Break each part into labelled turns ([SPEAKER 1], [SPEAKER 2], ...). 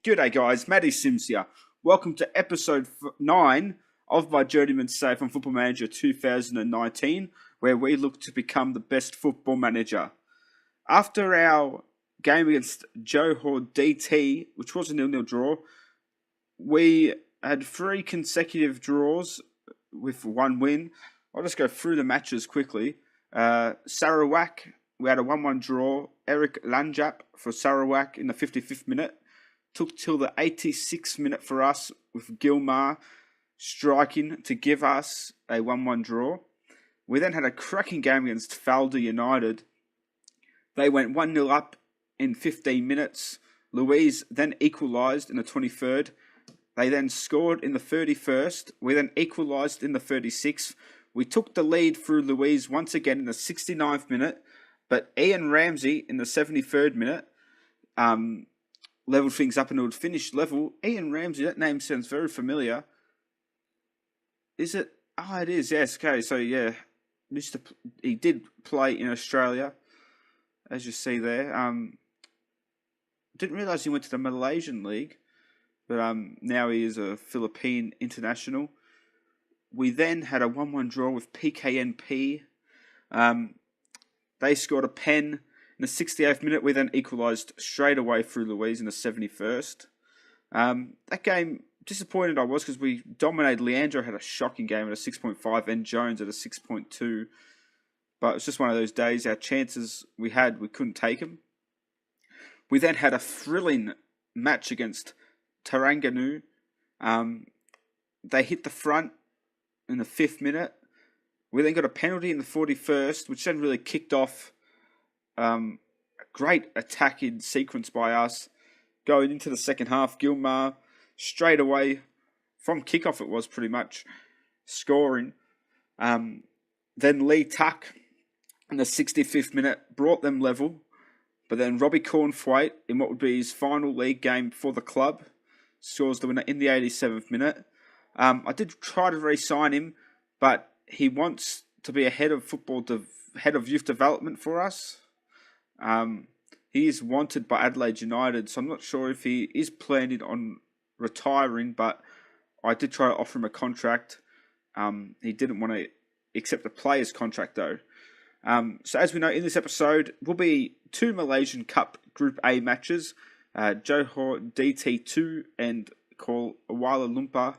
[SPEAKER 1] G'day guys, Matty Sims here. Welcome to episode 9 of my Journeyman Safe on Football Manager 2019, where we look to become the best football manager. After our game against Johor DT, which was a 0-0 draw, we had 3 consecutive draws with 1 win. I'll just go through the matches quickly. Sarawak, we had a 1-1 draw. Eric Lanjap for Sarawak in the 55th minute. Took till the 86th minute for us with Gilmar striking to give us a 1-1 draw. We then had a cracking game against Falda United. They went 1-0 up in 15 minutes. Louise then equalised in the 23rd. They then scored in the 31st. We then equalised in the 36th. We took the lead through Louise once again in the 69th minute. But Ian Ramsey in the 73rd minute leveled things up and it would finish level. Ian Ramsey, that name sounds very familiar. Is it? Oh, it is. Yes. Okay. So yeah, he did play in Australia, as you see there. Didn't realise he went to the Malaysian league, but now he is a Philippine international. We then had a 1-1 draw with PKNP. They scored a pen in the 68th minute. We then equalised straight away through Louise in the 71st. That game, disappointed I was because we dominated. Leandro had a shocking game at a 6.5 and Jones at a 6.2. But it's just one of those days. Our chances we had, we couldn't take them. We then had a thrilling match against Terengganu. They hit the front in the 5th minute. We then got a penalty in the 41st, which then really kicked off a great attacking sequence by us. Going into the second half, Gilmar straight away, from kickoff it was pretty much, scoring. Then Lee Tuck in the 65th minute brought them level. But then Robbie Cornthwaite, in what would be his final league game for the club, scores the winner in the 87th minute. I did try to re-sign him, but he wants to be a head of head of youth development for us. He is wanted by Adelaide United, so I'm not sure if he is planning on retiring, but I did try to offer him a contract. He didn't want to accept a player's contract though. So as we know, in this episode will be 2 Malaysian Cup Group A matches. Johor DT2 and Kuala Lumpur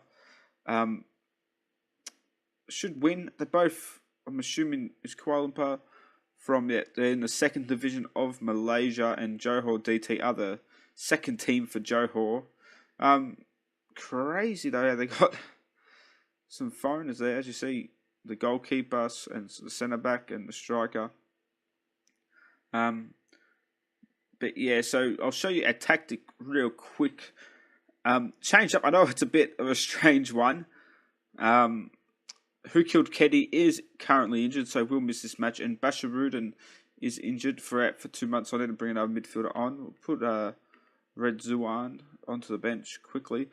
[SPEAKER 1] should win. They're both, I'm assuming, is Kuala Lumpur they're in the 2nd division of Malaysia, and Johor DT are the 2nd team for Johor. Crazy though how they got some foreigners there, as you see, the goalkeeper and the centre back and the striker. But yeah, so I'll show you a tactic real quick. Change up. I know it's a bit of a strange one. Who Killed Keddy is currently injured, so we'll miss this match. And Basharudin is injured for 2 months, so I need to bring another midfielder on. We'll put Red Zuan onto the bench quickly.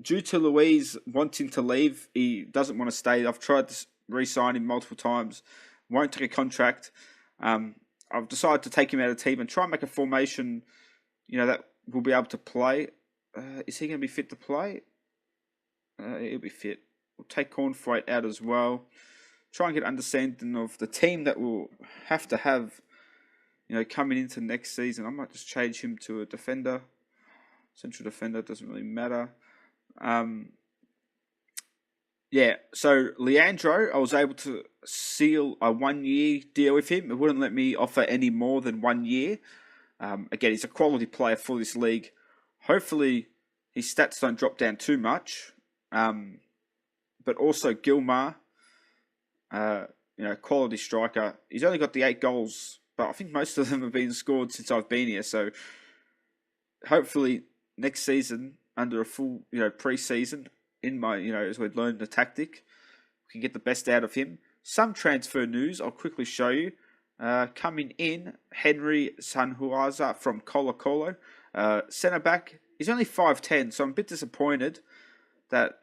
[SPEAKER 1] Due to Louise wanting to leave, he doesn't want to stay. I've tried to re-sign him multiple times. Won't take a contract. I've decided to take him out of the team and try and make a formation, that will be able to play. Is he going to be fit to play? He'll be fit. We'll take Cornthwaite out as well. Try and get understanding of the team that we'll have to have, coming into next season. I might just change him to a defender. Central defender, doesn't really matter. So Leandro, I was able to seal a 1-year deal with him. It wouldn't let me offer any more than 1 year. Again, he's a quality player for this league. Hopefully, his stats don't drop down too much. But also Gilmar, quality striker. He's only got the 8 goals, but I think most of them have been scored since I've been here. So hopefully next season, under a full, pre-season, in my, as we've learned the tactic, we can get the best out of him. Some transfer news I'll quickly show you. Coming in, Henry Sanhuaza from Colo Colo. Centre back, he's only 5'10", so I'm a bit disappointed that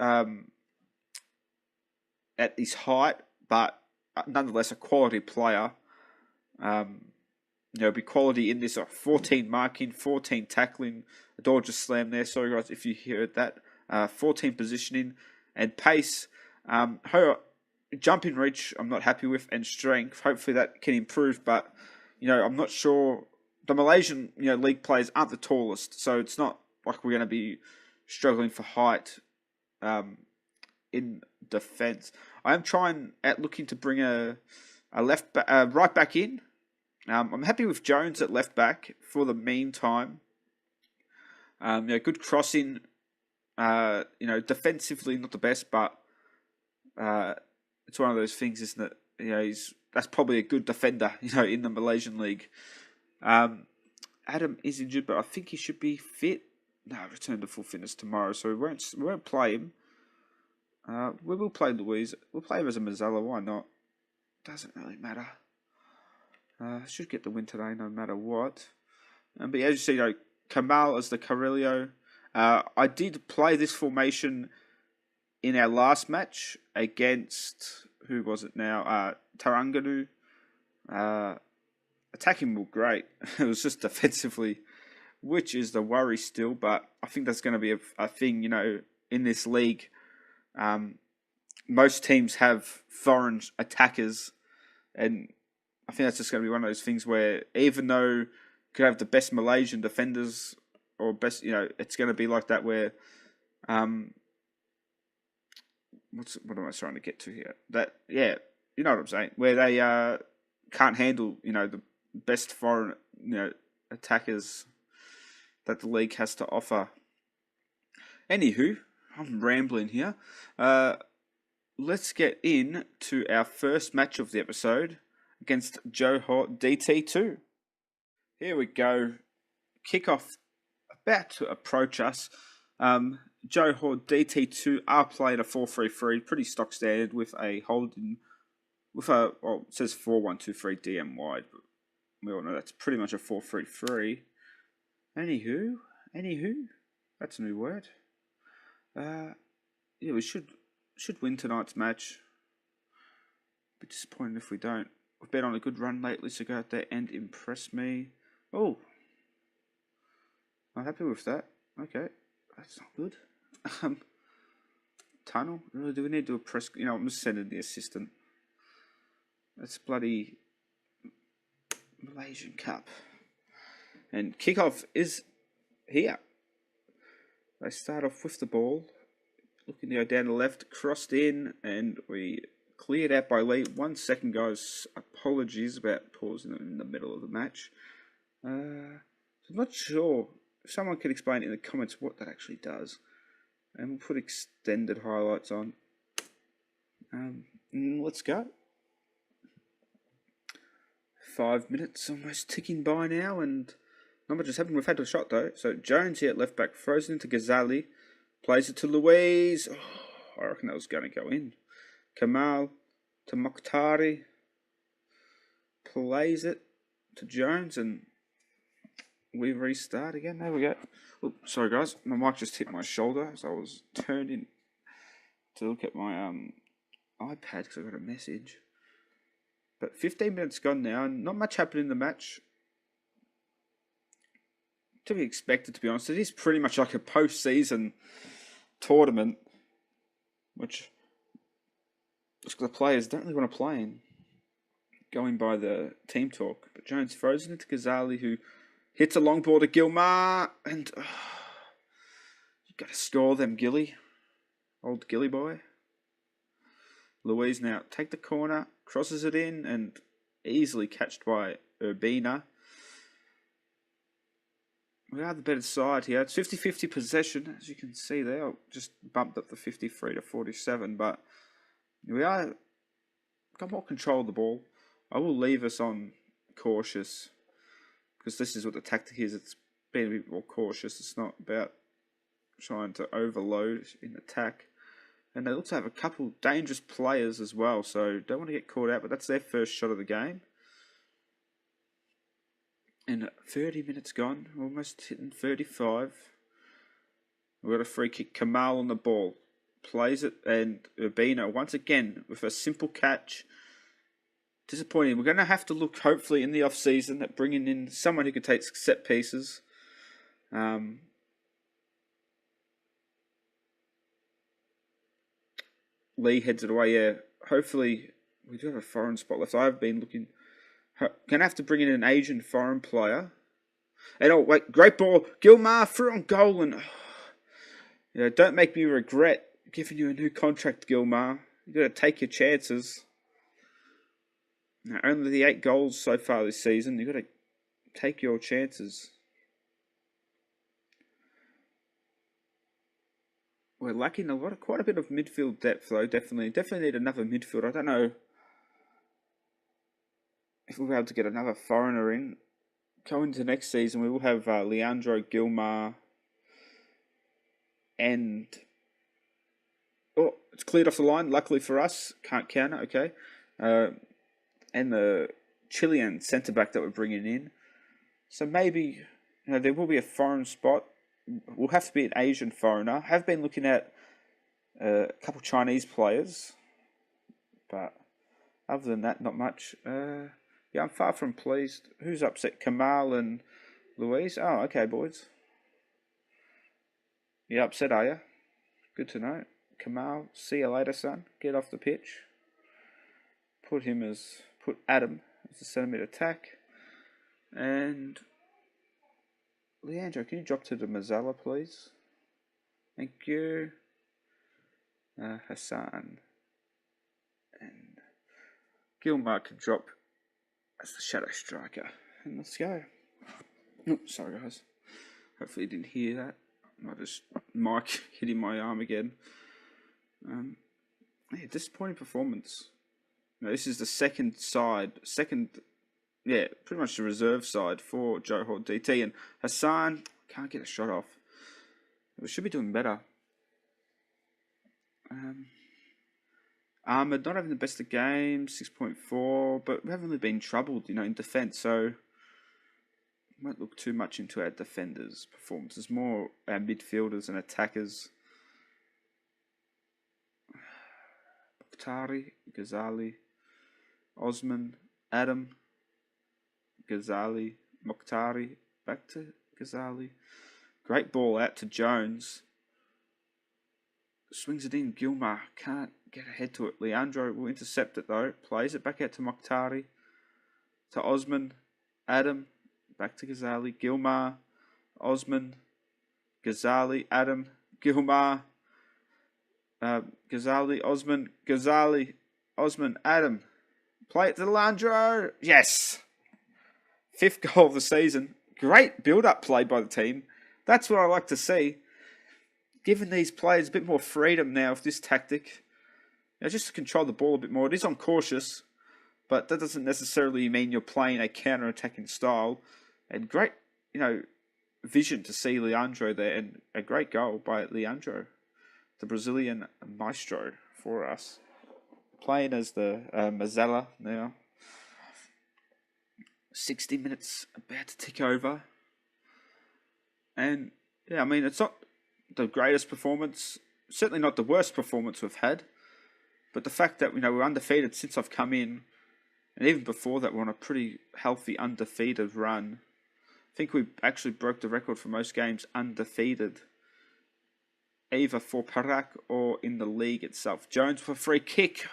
[SPEAKER 1] at his height, but nonetheless a quality player. be quality in this. 14 marking, 14 tackling. The door just slammed there. Sorry, guys, if you heard that. 14 positioning and pace. Her jumping reach, I'm not happy with, and strength. Hopefully that can improve, but I'm not sure. The Malaysian league players aren't the tallest, so it's not like we're going to be struggling for height in defence. I am looking to bring a right back in. I'm happy with Jones at left back for the meantime. Good crossing. Defensively not the best, but it's one of those things, isn't it? That's probably a good defender, in the Malaysian league. Adam is injured, but I think he should be fit. No, return to full fitness tomorrow, so we won't play him. We will play Louise. We'll play him as a Mazzella. Why not? Doesn't really matter. Should get the win today, no matter what. But as you see, Kamal as the Carrillo. I did play this formation in our last match against, who was it now? Taranganu. Attacking was great. It was just defensively, which is the worry still. But I think that's going to be a thing, in this league. Most teams have foreign attackers, and I think that's just going to be one of those things where even though you could have the best Malaysian defenders or best, it's going to be like that where, what am I trying to get to here? You know what I'm saying? Where they can't handle, the best foreign, attackers that the league has to offer. Anywho, I'm rambling here. Let's get in to our first match of the episode against Johor DT2. Here we go. Kickoff about to approach us. Johor DT2 are playing a 4-3-3, pretty stock standard with a holding, it says 4-1-2-3 DM wide, but we all know that's pretty much a 4-3-3. Anywho, that's a new word. We should win tonight's match. Be disappointed if we don't. We've been on a good run lately, so go out there and impress me. Oh, I'm happy with that. Okay, that's not good. Tunnel? Really, do we need to do a press? I'm just sending the assistant. That's bloody Malaysian Cup. And kickoff is here. They start off with the ball. Looking to go down the left, crossed in, and we cleared out by Lee. 1 second, guys. Apologies about pausing them in the middle of the match. I'm not sure. If someone could explain in the comments what that actually does. And we'll put extended highlights on. Let's go. 5 minutes almost ticking by now, and not much has happened. We've had a shot though. So Jones here at left back, frozen into Ghazali. Plays it to Louise. Oh, I reckon that was going to go in. Kamal to Mokhtari. Plays it to Jones, and we restart again. There we go. Oops, sorry, guys. My mic just hit my shoulder as I was turning to look at my iPad because I got a message. But 15 minutes gone now, and not much happened in the match. To be expected, to be honest. It is pretty much like a post-season tournament, which the players don't really want to play in, going by the team talk. But Jones frozen into Ghazali, who hits a long ball to Gilmar, and you got to score them, Gilly. Old Gilly boy. Louise now take the corner, crosses it in, and easily catched by Urbina. We are the better side here. It's 50-50 possession, as you can see there. I just bumped up the 53 to 47, but we got more control of the ball. I will leave us on cautious, because this is what the tactic is. It's being a bit more cautious. It's not about trying to overload in attack. And they also have a couple dangerous players as well, so don't want to get caught out, but that's their first shot of the game. And 30 minutes gone, almost hitting 35. We've got a free kick. Kamal on the ball. Plays it, and Urbina once again with a simple catch. disappointing. We're going to have to look, hopefully, in the off-season at bringing in someone who can take set pieces. Lee heads it away, yeah. Hopefully, we do have a foreign spot left. I've been looking. Going to have to bring in an Asian foreign player. And oh, wait, great ball. Gilmar threw on goal. And don't make me regret giving you a new contract, Gilmar. You've got to take your chances. Now, only the 8 goals so far this season. You've got to take your chances. We're lacking quite a bit of midfield depth, though. Definitely need another midfielder. I don't know if we'll be able to get another foreigner in. Going into next season, we will have Leandro, Gilmar, and it's cleared off the line. Luckily for us, can't counter. Okay, and the Chilean centre back that we're bringing in. So maybe there will be a foreign spot. Will have to be an Asian foreigner. Have been looking at a couple Chinese players, but other than that, not much. Yeah, I'm far from pleased. Who's upset? Kamal and Louise? Oh, okay, boys. You upset, are you? Good to know. Kamal, see you later, son. Get off the pitch. Put Adam as the centre mid attack. And Leandro, can you drop to the Mazzala, please? Thank you. Hassan. And Gilmar can drop as the shadow striker. And let's go. Oops, sorry, guys. Hopefully you didn't hear that. Mike hitting my arm again. Disappointing performance. This is the pretty much the reserve side for Johor DT. And Hassan can't get a shot off. We should be doing better. Ahmed not having the best of games, 6.4, but we haven't really been troubled, in defence, so we won't look too much into our defenders' performances, more our midfielders and attackers. Bakhtari, Ghazali, Osman, Adam, Ghazali, Mokhtari, back to Ghazali. Great ball out to Jones. Swings it in. Gilmar can't get ahead to it. Leandro will intercept it though. Plays it back out to Mokhtari. To Osman. Adam. Back to Ghazali. Gilmar. Osman. Ghazali. Adam. Gilmar. Ghazali. Osman. Ghazali. Osman. Adam. Play it to Leandro. Yes! 5th goal of the season. Great build-up play by the team. That's what I like to see. Giving these players a bit more freedom now with this tactic. Just to control the ball a bit more. It is on cautious, but that doesn't necessarily mean you're playing a counter-attacking style. And great, vision to see Leandro there. And a great goal by Leandro, the Brazilian maestro for us. Playing as the Mazzala now. 60 minutes about to tick over. And, it's not the greatest performance. Certainly not the worst performance we've had. But the fact that, we're undefeated since I've come in. And even before that, we're on a pretty healthy undefeated run. I think we actually broke the record for most games undefeated. Either for Perak or in the league itself. Jones for a free kick.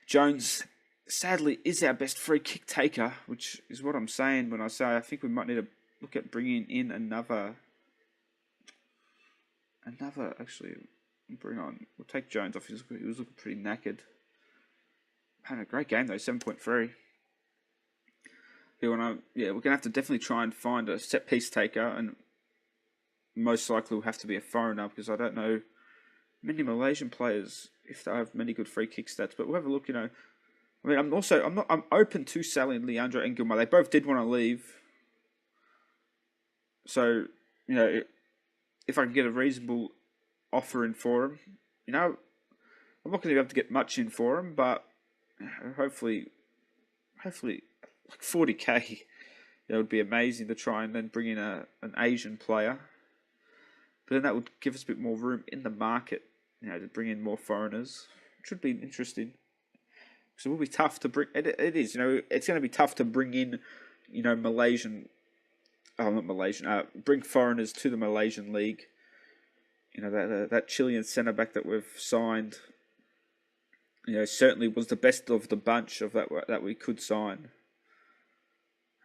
[SPEAKER 1] Jones, sadly, is our best free kick taker, which is what I'm saying when I say I think we might need to look at bringing in another. We'll take Jones off. He was looking pretty knackered. Had a great game though, 7.3. We're going to have to definitely try and find a set piece taker, and most likely will have to be a foreigner because I don't know many Malaysian players if they have many good free kick stats. But we'll have a look. I'm open to selling Leandro and Gilmar. They both did want to leave, so if I can get a reasonable offer in for him, I'm not going to be able to get much in for him, but hopefully like 40k. It would be amazing to try and then bring in an Asian player. But then that would give us a bit more room in the market, to bring in more foreigners, which would be interesting. because it will be tough to bring. It is, it's going to be tough to bring in, Malaysian. Oh, not Malaysian. Bring foreigners to the Malaysian league. That Chilean centre back that we've signed. Certainly was the best of the bunch of that we could sign.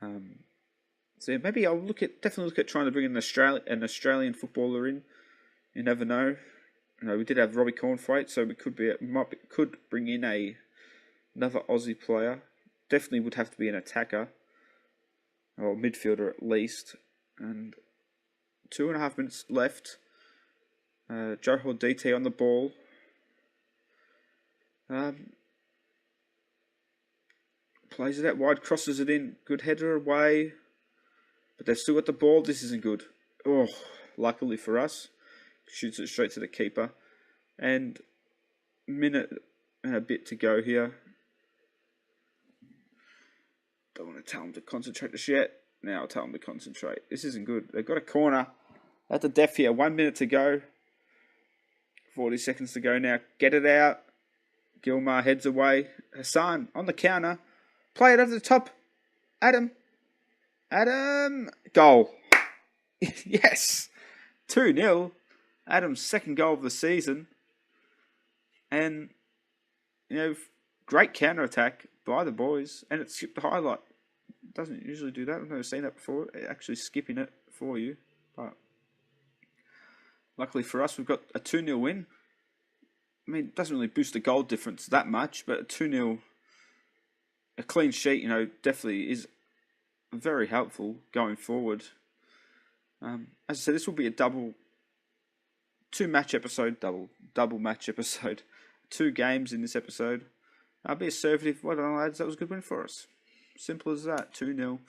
[SPEAKER 1] So yeah, maybe I'll definitely look at trying to bring an Australian footballer in. You never know. We did have Robbie Cornthwaite, so we could bring in another Aussie player. Definitely would have to be an attacker or midfielder at least. And 2.5 minutes left. Joe Hordite on the ball. Plays it out wide, crosses it in. Good header away. But they've still got the ball. This isn't good. Oh, luckily for us. Shoots it straight to the keeper. And minute and a bit to go here. Don't want to tell them to concentrate just yet. Now I'll tell them to concentrate. This isn't good. They've got a corner at the death here. 1 minute to go. 40 seconds to go now. Get it out. Gilmar heads away. Hassan on the counter. Play it over the top. Adam. Goal. Yes. 2-0. Adam's second goal of the season. And, great counter-attack by the boys. And it skipped the highlight. It doesn't usually do that. I've never seen that before. Actually skipping it for you. But luckily for us, we've got a 2-0 win. I mean, it doesn't really boost the goal difference that much, but a 2-0, a clean sheet, definitely is very helpful going forward. As I said, this will be a double match episode. 2 games in this episode. I'll be assertive. Well done, lads. That was a good win for us. Simple as that. 2-0.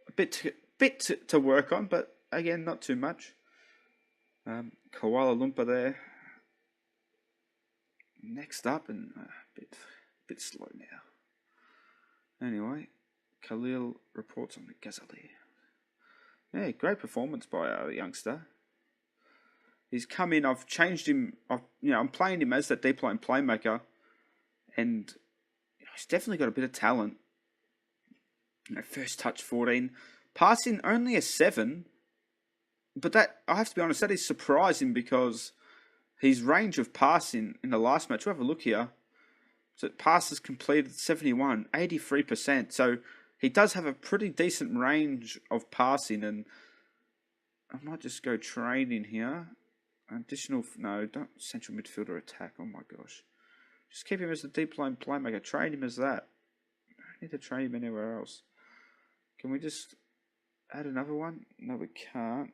[SPEAKER 1] A bit to work on, but again, not too much. Kuala Lumpur there. Next up, and a bit slow now. Anyway, Khalil reports on the Ghazali. Yeah, great performance by our youngster. He's come in. I've changed him. I'm playing him as that deep line playmaker, and he's definitely got a bit of talent. First touch 14, passing only a 7, but that I have to be honest, that is surprising because his range of passing in the last match, we'll have a look here. So passes completed 71, 83%. So he does have a pretty decent range of passing, and I might just go training here. Don't central midfielder attack. Oh my gosh. Just keep him as the deep line playmaker. Train him as that. I don't need to train him anywhere else. Can we just add another one? No, we can't.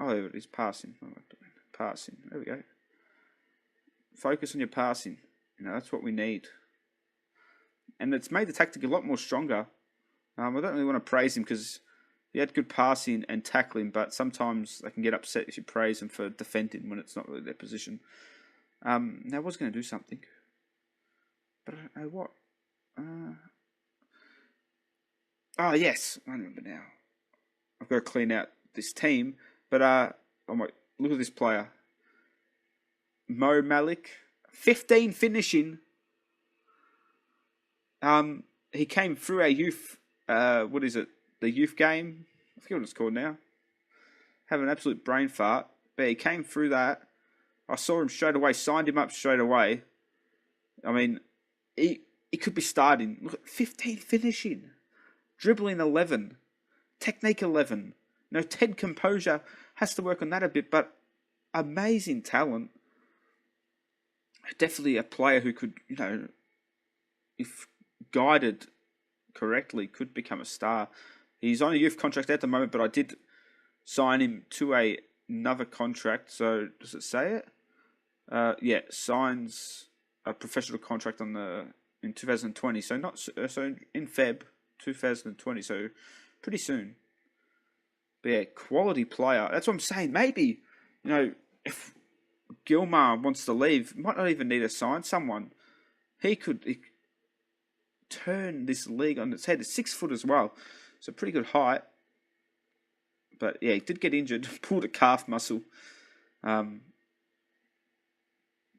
[SPEAKER 1] There it is, passing. Passing. There we go. Focus on your passing. That's what we need. And it's made the tactic a lot more stronger. I don't really want to praise him because he had good passing and tackling, but sometimes they can get upset if you praise them for defending when it's not really their position. Now I was going to do something, but I don't know what. Yes, I remember now. I've got to clean out this team, but look at this player. Mo Malik, 15 finishing. He came through our youth, the youth game? I forget what it's called now. Have an absolute brain fart. But he came through that. I saw him straight away, signed him up straight away. I mean, he could be starting. Look at 15 finishing. Dribbling 11. Technique 11. Ted composure has to work on that a bit, but amazing talent. Definitely a player who could, if guided correctly, could become a star. He's on a youth contract at the moment, but I did sign him to another contract. So does it say it? Signs a professional contract in 2020. So in Feb 2020. So pretty soon. But yeah, quality player. That's what I'm saying. Maybe, if Gilmar wants to leave, might not even need to sign someone. He could turn this league on its head. He's 6 foot as well. So pretty good height. But yeah, he did get injured. Pulled a calf muscle. But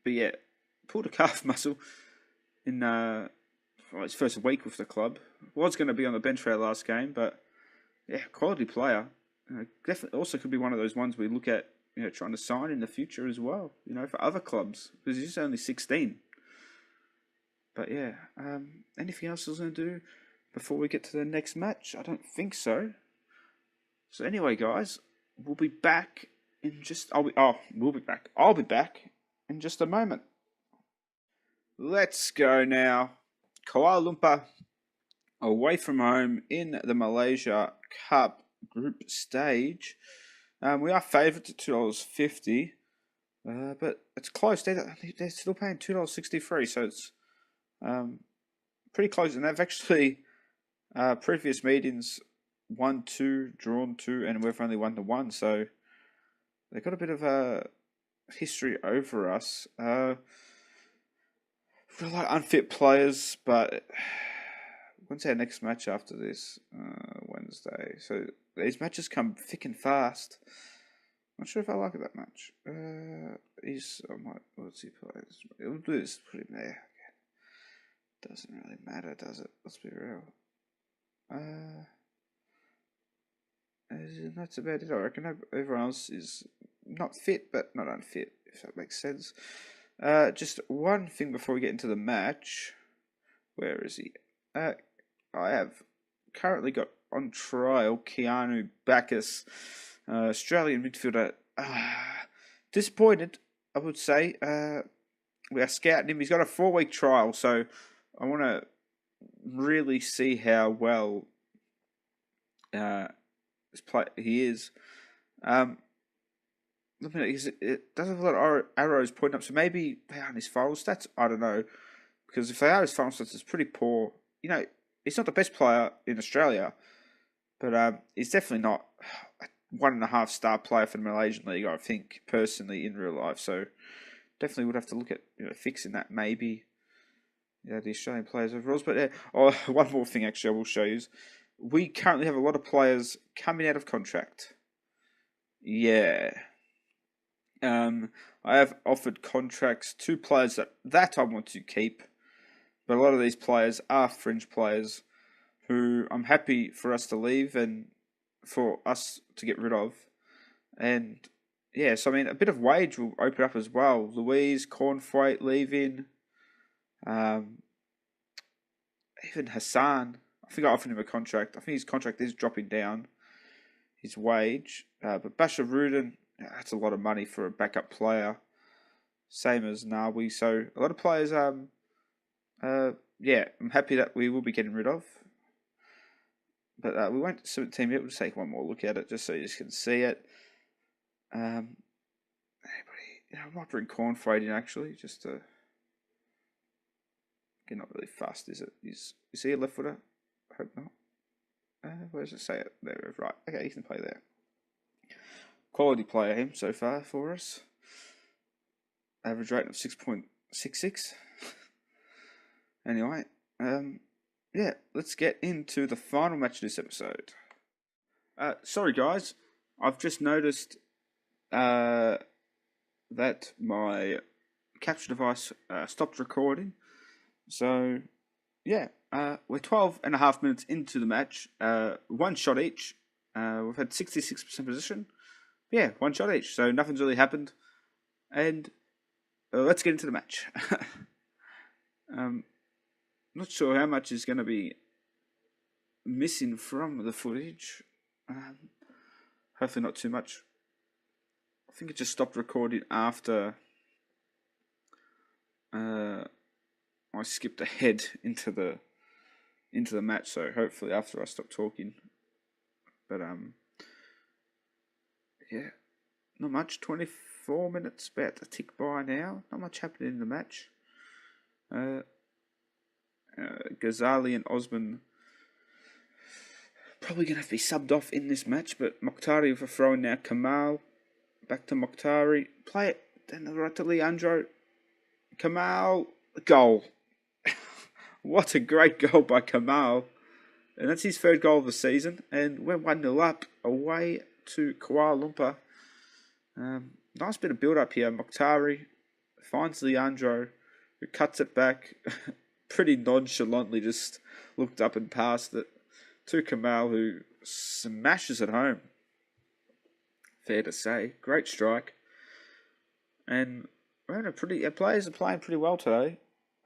[SPEAKER 1] yeah, pulled a calf muscle in his first week with the club. Was going to be on the bench for our last game, but yeah, quality player. Definitely also could be one of those ones we look at, trying to sign in the future as well, for other clubs, because he's only 16. But yeah, anything else I was going to do before we get to the next match? I don't think so. So anyway, guys, we'll be back in just... we'll be back. I'll be back in just a moment. Let's go now. Kuala Lumpur, away from home in the Malaysia Cup group stage. We are favourites at $2.50, but it's close. They're still paying $2.63, so it's pretty close. And they've actually, previous meetings, 1-2, drawn 2, and we've only 1-1. So they've got a bit of a history over us. We've got a lot of unfit players, but when's our next match after this? Wednesday. So these matches come thick and fast. Not sure if I like that match. What's he playing? We'll do this, put him there. Doesn't really matter, does it? Let's be real. That's about it. I reckon everyone else is not fit, but not unfit, if that makes sense. Just one thing before we get into the match. Where is he? I have currently got on trial Keanu Bacchus, Australian midfielder. Disappointed, I would say. We are scouting him. He's got a 4-week trial, so I want to really see how well he is. Looking at it does have a lot of arrows pointing up, so maybe they aren't his final stats. I don't know, because if they are his final stats, it's pretty poor. He's not the best player in Australia, but he's definitely not a 1.5 star player for the Malaysian League, I think, personally, in real life. So definitely would have to look at fixing that, maybe. The Australian players overall. But one more thing, actually, I will show you. We currently have a lot of players coming out of contract. Yeah. I have offered contracts to players that I want to keep. But a lot of these players are fringe players who I'm happy for us to leave and for us to get rid of. And yeah, so a bit of wage will open up as well. Louise, Cornthwaite leaving. Even Hassan. I think I offered him a contract. I think his contract is dropping down, his wage. But Bashar Rudin, that's a lot of money for a backup player. Same as Nawi. So a lot of players, I'm happy that we will be getting rid of. But we won't to 17 yet. We'll just take one more look at it just so you can see it. I might bring Cornthwaite in actually, just to... Again, not really fast, is it? Is he a left footer? I hope not. Where does it say it? There, right. Okay, he can play there. Quality player, him, so far for us. Average rating of 6.66. Anyway, let's get into the final match of this episode. Sorry, guys. I've just noticed that my capture device stopped recording. So, yeah, we're 12.5 minutes into the match. One shot each. We've had 66% position. Yeah, one shot each. So nothing's really happened. And let's get into the match. Not sure how much is going to be missing from the footage. Hopefully not too much. I think it just stopped recording after... I skipped ahead into the match, so hopefully after I stop talking. But yeah, not much. 24 minutes about to tick by now. Not much happening in the match. Ghazali and Osman probably gonna have to be subbed off in this match, but Mokhtari for throwing now. Kamal back to Mokhtari. Play it then right to Leandro. Kamal, goal. What a great goal by Kamal. And that's his third goal of the season. And we're 1-0 up away to Kuala Lumpur. Nice bit of build-up here. Mokhtari finds Leandro. who cuts it back pretty nonchalantly, just looked up and passed it to Kamal, who smashes it home. Fair to say. Great strike. And we're in our players are playing pretty well today.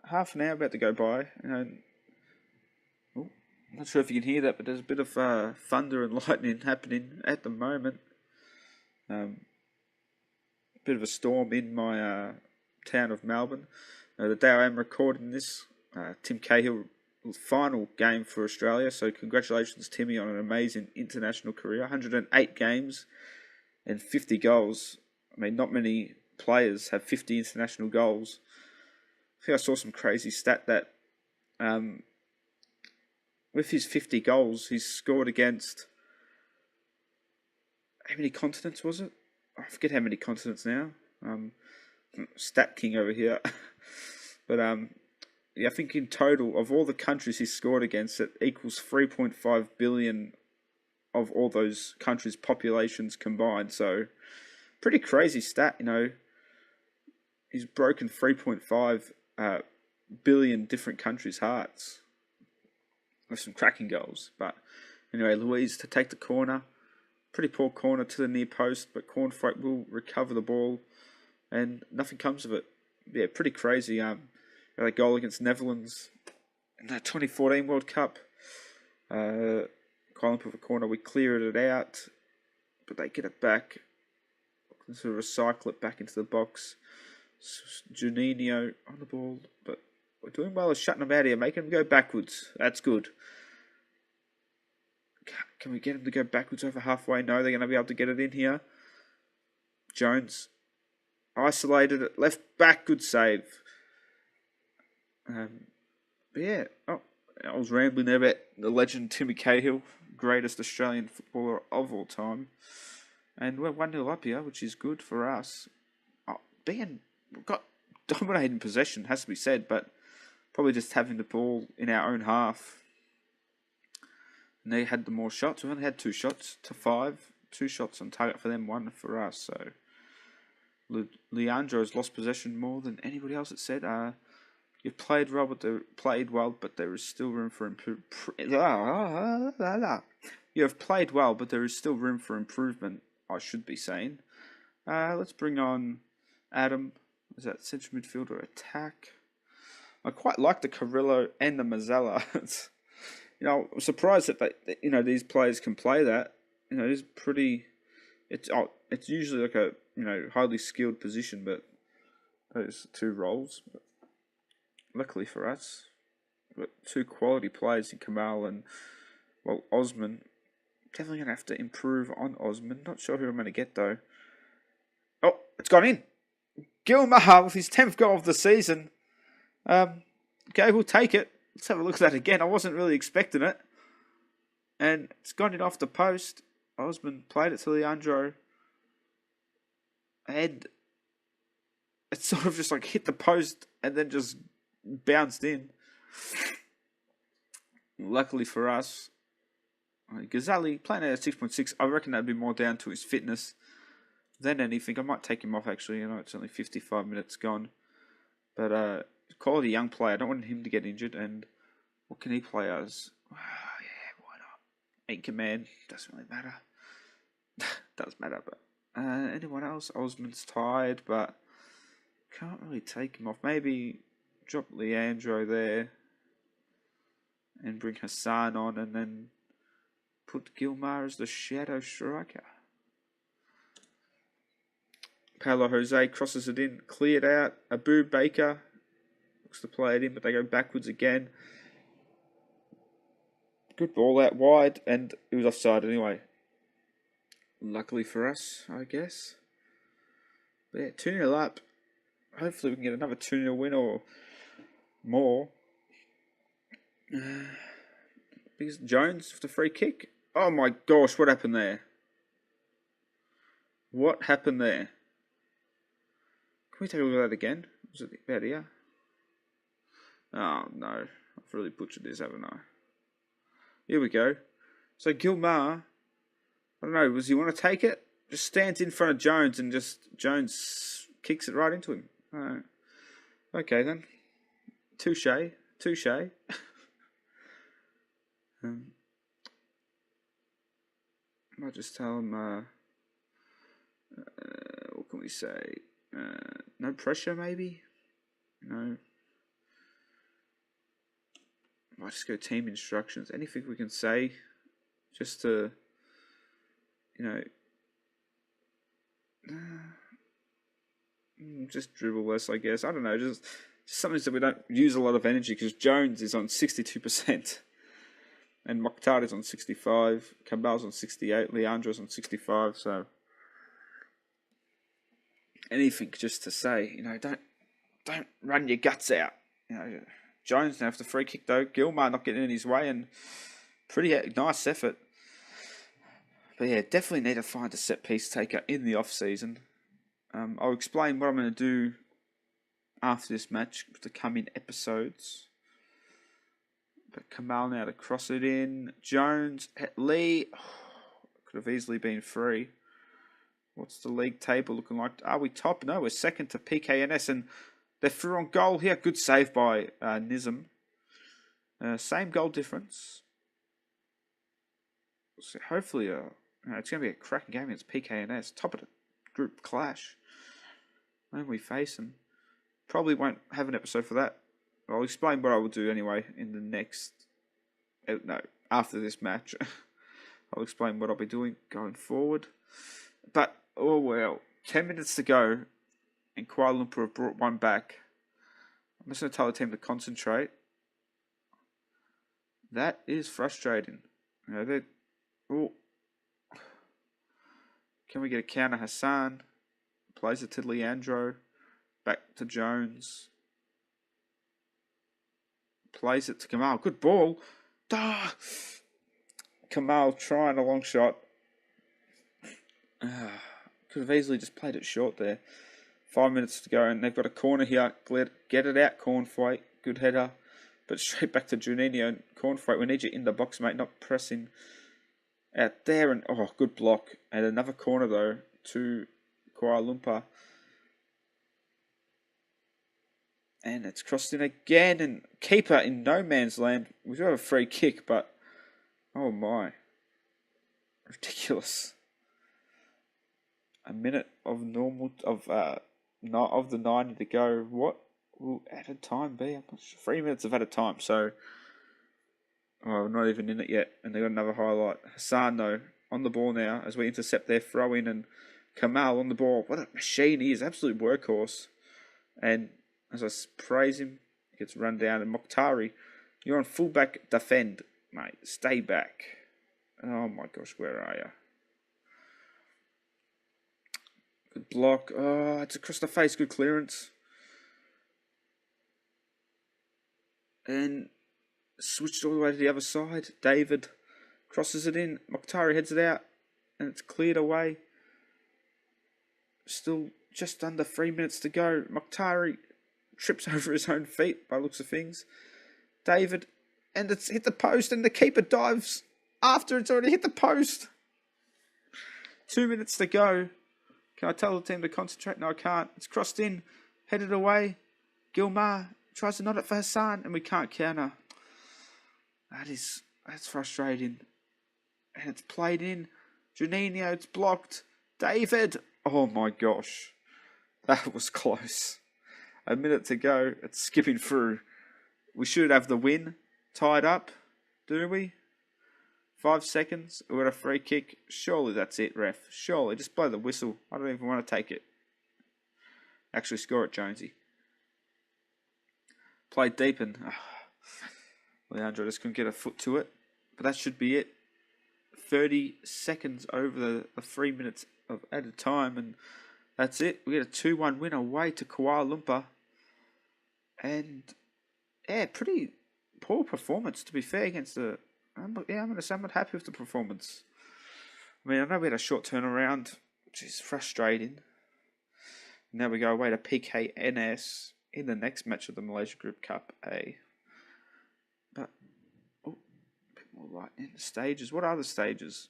[SPEAKER 1] Half an hour about to go by. I'm not sure if you can hear that, but there's a bit of thunder and lightning happening at the moment. A bit of a storm in my town of Melbourne. The day I am recording this, Tim Cahill, final game for Australia. So congratulations, Timmy, on an amazing international career. 108 games and 50 goals. I mean, not many players have 50 international goals. I think I saw some crazy stat that with his 50 goals, he's scored against... How many continents was it? I forget how many continents now. Stat king over here. But yeah, I think in total, of all the countries he's scored against, it equals 3.5 billion of all those countries' populations combined. So, pretty crazy stat, you know. He's broken 3.5 billion different countries' hearts with some cracking goals. But anyway, Louise to take the corner. Pretty poor corner to the near post, but Cornflake will recover the ball and nothing comes of it. Yeah, pretty crazy. That goal against Netherlands in the 2014 World Cup. Colin put the corner, we cleared it out, but they get it back. Sort of recycle it back into the box. Juninho on the ball, but we're doing well as shutting them out here, making them go backwards. That's good. Can we get them to go backwards over halfway? No, they're going to be able to get it in here. Jones isolated it, left back, good save. But yeah, I was rambling there about the legend Timmy Cahill, greatest Australian footballer of all time. And we're 1-0 up here, which is good for us. We've got dominating possession, has to be said, but probably just having the ball in our own half. And they had the more shots. We only had 2 shots to 5. 2 shots on target for them, 1 for us. So Leandro's lost possession more than anybody else. It said, "You've played well, but there is still room for You have played well, but there is still room for improvement. I should be saying. Let's bring on Adam. Is that central midfielder attack? I quite like the Carrillo and the Mazzella. I'm surprised that these players can play that. It's pretty. It's usually like a highly skilled position, but those 2 roles. But luckily for us, we've got 2 quality players in Kamal and Osman. Definitely gonna have to improve on Osman. Not sure who I'm gonna get though. Oh, it's gone in. Gilmar with his 10th goal of the season. Okay, we'll take it. Let's have a look at that again. I wasn't really expecting it. And it's gone in off the post. Osman played it to Leandro. And it sort of just hit the post and then just bounced in. Luckily for us, Ghazali playing at 6.6. I reckon that'd be more down to his fitness than anything. I might take him off actually. It's only 55 minutes gone. But quality young player. I don't want him to get injured. And what can he play as? Yeah, why not? Anchor man. Doesn't really matter. Does matter, but anyone else? Osman's tired, but can't really take him off. Maybe drop Leandro there and bring Hassan on, and then put Gilmar as the shadow striker. Paulo Jose crosses it in, cleared out. Abu Baker looks to play it in, but they go backwards again. Good ball out wide, and it was offside anyway. Luckily for us, I guess. But yeah, 2-0 up. Hopefully we can get another 2-0 win or more. Because Jones with the free kick. Oh my gosh, what happened there? What happened there? Can we take a look at that again? Was it about here? Oh no, I've really butchered this, haven't I? Here we go. So Gilmar, I don't know, does he want to take it? Just stands in front of Jones and just Jones kicks it right into him. Okay then. Touche. Might just tell him, what can we say? No pressure, maybe? No. Might just go team instructions. Anything we can say just to, just dribble less, I guess. I don't know, just something that we don't use a lot of energy, because Jones is on 62%. And Mokhtar is on 65. Kamal's on 68. Leandro's on 65. So anything just to say, don't run your guts out. Jones now after free kick though. Gilmar not getting in his way, and pretty nice effort. But yeah, definitely need to find a set piece taker in the off season. I'll explain what I'm going to do after this match with the coming episodes. But Kamal now to cross it in. Jones at Lee. Could have easily been free. What's the league table looking like? Are we top? No, we're second to PKNS, and they're through on goal here. Good save by Nizam. Same goal difference. So hopefully, it's going to be a cracking game against PKNS. Top of the group clash. When we face them. Probably won't have an episode for that. I'll explain what I will do anyway in the next... after this match. I'll explain what I'll be doing going forward. But, 10 minutes to go, and Kuala Lumpur have brought one back. I'm just going to tell the team to concentrate. That is frustrating. Can we get a counter? Hassan plays it to Leandro. Back to Jones. Plays it to Kamal. Good ball. Kamal trying a long shot. Could have easily just played it short there. 5 minutes to go, and they've got a corner here. Get it out, Cornthwaite. Good header. But straight back to Juninho. Cornthwaite, we need you in the box, mate. Not pressing out there. And good block. And another corner, though, to Kuala Lumpur. And it's crossed in again. And keeper in no man's land. We do have a free kick, but... oh, my. Ridiculous. A minute of the 90 to go. What will added time be? I'm not sure. 3 minutes of added time. So, we're not even in it yet. And they got another highlight. Hassan, though, on the ball now as we intercept their throw in. And Kamal on the ball. What a machine he is. Absolute workhorse. And as I praise him, he gets run down. And Mokhtari, you're on fullback defend, mate. Stay back. Oh my gosh, where are you? Good block. Oh, it's across the face. Good clearance. And switched all the way to the other side. David crosses it in. Mokhtari heads it out. And it's cleared away. Still just under 3 minutes to go. Mokhtari trips over his own feet by looks of things. David, and it's hit the post, and the keeper dives after it's already hit the post. 2 minutes to go. Can I tell the team to concentrate? No, I can't. It's crossed in, headed away. Gilmar tries to nod it for Hassan, and we can't counter. That's frustrating. And it's played in. Juninho, it's blocked. David. Oh my gosh. That was close. A minute to go. It's skipping through. We should have the win tied up, do we? 5 seconds. We're at a free kick. Surely that's it, ref. Surely. Just blow the whistle. I don't even want to take it. Actually score it, Jonesy. Played deep and... Leandro just couldn't get a foot to it. But that should be it. 30 seconds over the 3 minutes of added time. And that's it. We get a 2-1 win away to Kuala Lumpur. And... yeah, pretty poor performance, to be fair, against the... I'm going to say I'm not happy with the performance. I mean, I know we had a short turnaround, which is frustrating. Now we go away to PKNS in the next match of the Malaysia Group Cup A. But, a bit more light in the stages. What are the stages?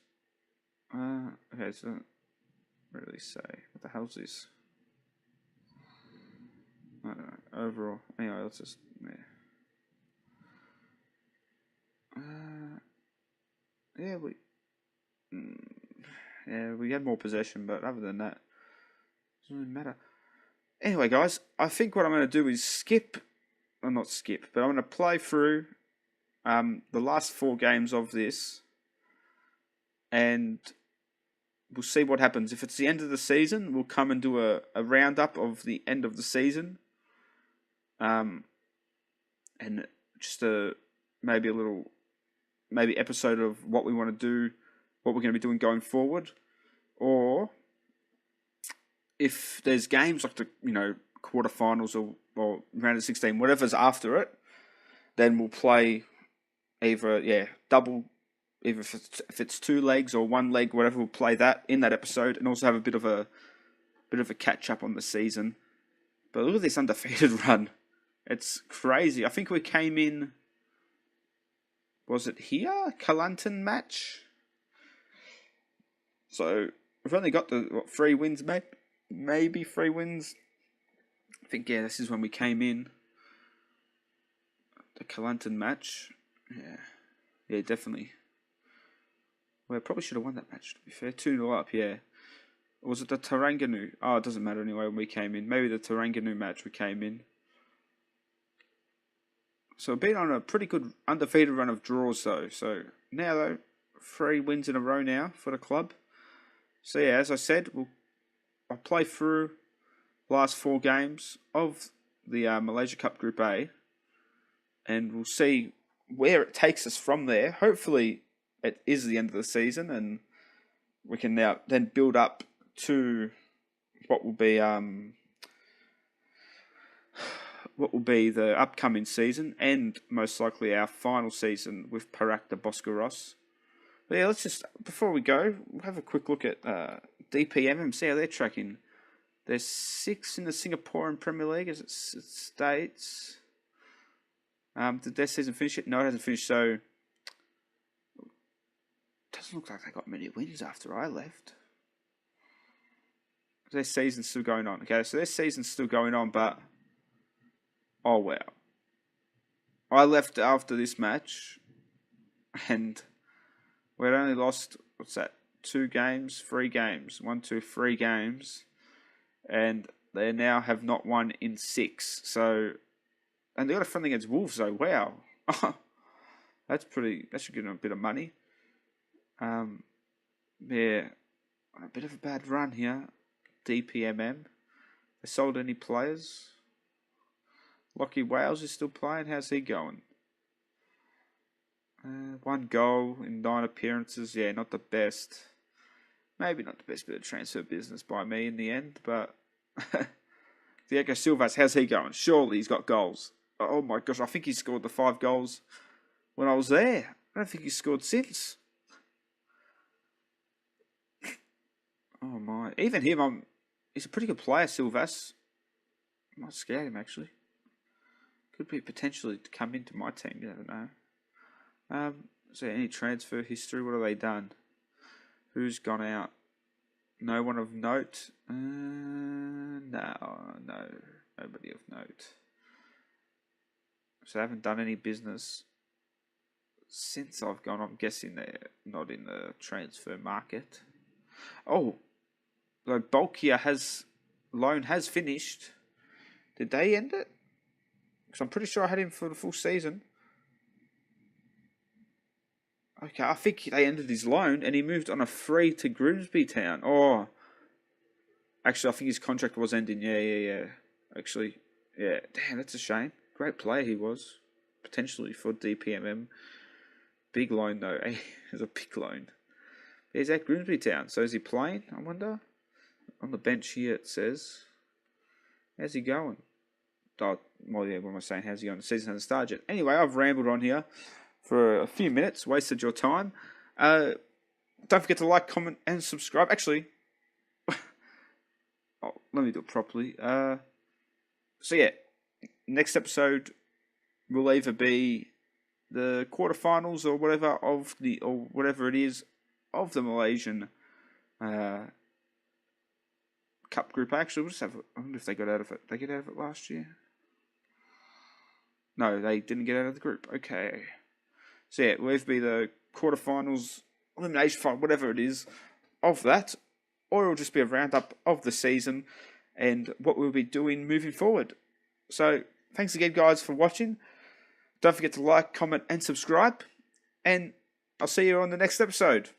[SPEAKER 1] Okay, so, really say. What the hell's this? I don't know. Overall. Anyway, let's just... yeah. Yeah, we had more possession, but other than that, it doesn't really matter. Anyway, guys, I think what I'm going to do is not skip, but I'm going to play through the last 4 games of this, and we'll see what happens. If it's the end of the season, we'll come and do a roundup of the end of the season, and just maybe episode of what we want to do, what we're going to be doing going forward, or if there's games like the quarterfinals or round of 16, whatever's after it, then we'll play either double, either if it's 2 legs or 1 leg, whatever. We'll play that in that episode, and also have a bit of a catch up on the season. But look at this undefeated run; it's crazy. I think we came in. Was it here? Kelantan match. So we've only got 3 wins, maybe 3 wins. I think this is when we came in. The Kelantan match. Yeah, definitely. Well, I probably should have won that match, to be fair. 2-0 up, yeah. Or was it the Terengganu? Oh, it doesn't matter anyway when we came in. Maybe the Terengganu match we came in. So we've been on a pretty good undefeated run of draws, though. So now, though, 3 wins in a row now for the club. So yeah, as I said, I'll play through the last 4 games of the Malaysia Cup Group A, and we'll see where it takes us from there. Hopefully, it is the end of the season, and we can now then build up to what will be the upcoming season, and most likely our final season with Perak de Bosqueros. But yeah, let's just, before we go, we'll have a quick look at DPMM, see how they're tracking. They're 6th in the Singaporean Premier League, as it states. Did their season finish it? No, it hasn't finished, so it doesn't look like they got many wins after I left. Their season's still going on. Okay, so their season's still going on, but oh wow. I left after this match, and we'd only lost, 2 games, 3 games. 1, 2, 3 games. And they now have not won in 6. So, and they got a friendly against Wolves, though. Wow. That should give them a bit of money. Yeah, a bit of a bad run here. DPMM. They sold any players? Lockie Wales is still playing. How's he going? 1 goal in 9 appearances. Yeah, not the best. Maybe not the best bit of transfer business by me in the end, but Diego Silvas, how's he going? Surely he's got goals. Oh my gosh, I think he scored the 5 goals when I was there. I don't think he's scored since. Oh my. Even him, he's a pretty good player, Silvas. I might scout him, actually. Could be potentially to come into my team, you never know. Is there any transfer history? What have they done? Who's gone out? No one of note? No, nobody of note. So they haven't done any business since I've gone. I'm guessing they're not in the transfer market. Oh, though Bulkia loan has finished. Did they end it? Because I'm pretty sure I had him for the full season. Okay, I think they ended his loan and he moved on a free to Grimsby Town. Oh, actually, I think his contract was ending. Yeah. Actually, yeah. Damn, that's a shame. Great player he was, potentially for DPMM. Big loan though. It's a big loan. He's at Grimsby Town. So is he playing? I wonder. On the bench here it says. How's he going? Oh, well, yeah. What am I saying? How's he going? The season hasn't started yet. Anyway, I've rambled on here for a few minutes, wasted your time. Don't forget to like, comment, and subscribe. Actually, let me do it properly. So yeah, next episode will either be the quarterfinals or whatever it is of the Malaysian Cup Group. Actually, we'll just have. I wonder if they got out of it. They get out of it last year. No, they didn't get out of the group. Okay. So yeah, will either be the quarterfinals, elimination final, whatever it is, of that, or it'll just be a roundup of the season and what we'll be doing moving forward. So thanks again, guys, for watching. Don't forget to like, comment, and subscribe. And I'll see you on the next episode.